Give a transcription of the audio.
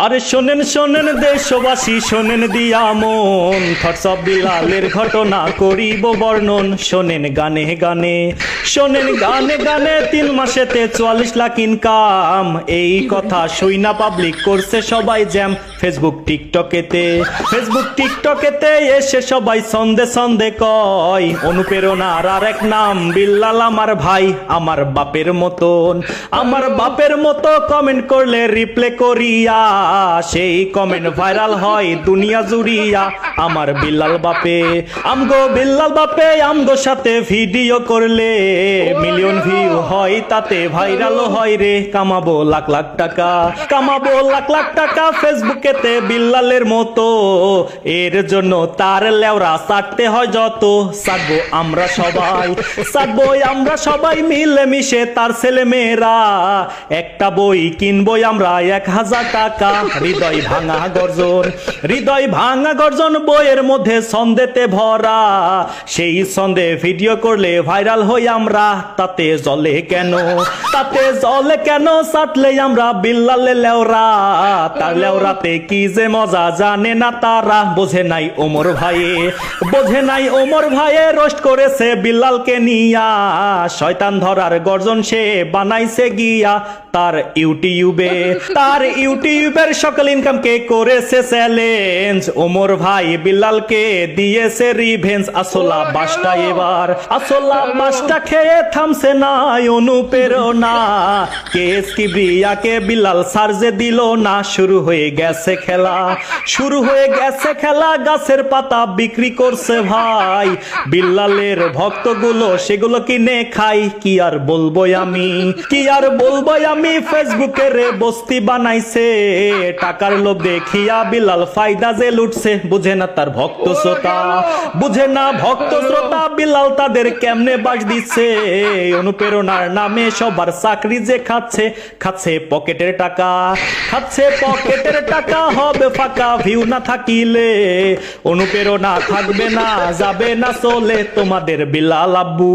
আরে শোনেন শোনেন দেশবাসী শোনেন দিয়া মন থটস অফ বিলালের ঘটনা করিব বর্ণন। শোনেন গানে গানে শোনেন গানে গানে 3 মাসেতে 44 লাখ ইনকাম। এই কথা শুইনা পাবলিক করছে সবাই জ্যাম। ফেসবুক টিকটকেতে এসে সবাই সন্দে সন্দে কয় অনুপ্রেরণার আর এক নাম বিল্লাল আমার ভাই। আমার বাপের মতো কমেন্ট করলে রিপ্লে করিয়া সেই কমেন্ট ভাইরাল হয় দুনিয়া জুড়িয়া। আমার বিল্লাল বাপে আমগো সাথে ভিডিও করলে মিলিয়ন ভিউ হয়, তাতে ভাইরাল হয় রে। কামাবো লাখ লাখ টাকা ফেসবুকেতে বিল্লালের মতো। এর জন্য তার লেওরা সাটতে হয় যত। সাটবো আমরা সবাই মিলে মিশে তার ছেলে মেয়েরা। একটা বই কিনবো আমরা 1000 টাকা। হৃদয় ভাঙা গর্জন বইয়ের মধ্যে ছন্দেতে ভরা। সেই ছন্দে ভিডিও করলে ভাইরাল হই আমরা। তাতে জলে কেন সাটলে আমরা বিল্লালে লেওরা। তার লেওরাতে কি যে মজা জানে না তারা। বোঝে নাই ওমর ভাইয়ে রোস্ট করেছে বিল্লালকে নিয়া। শয়তান ধরার গর্জন সে বানাইছে গিয়া তার ইউটিউবের সকল ইনকামকে করেছে চ্যালেঞ্জ। ওমর ভাই বিল্লালকে দিয়েছে রিভেঞ্জ। আসলা বাসটা খেয়ে থামছে না অনুপ্রেরণা। কেস কিবরিয়াকে বিল্লাল সার্জে দিল না। শুরু হয়ে গেছে খেলা গাছের পাতা বিক্রি করছে ভাই। বিল্লালের ভক্তগুলো সেগুলো কিনে খাই। কি আর বলবো আমি ফেসবুকের বস্তি বানাইছে। টাকার লোভ দেখিয়া বিল্লাল ফায়দা যে লুটছে। বুঝে না ভক্ত শ্রোতা বিল্লাল তাদের কেমনে বাস দিচ্ছে। অনুপ্রেরণার নামে সবার চাকরি যে খাচ্ছে পকেটের টাকা হবে ফাঁকা। ভিউ না থাকিলে অনুপ্রেরণা থাকবে না, যাবে না চলে তোমাদের বিল্লাল আব্বু।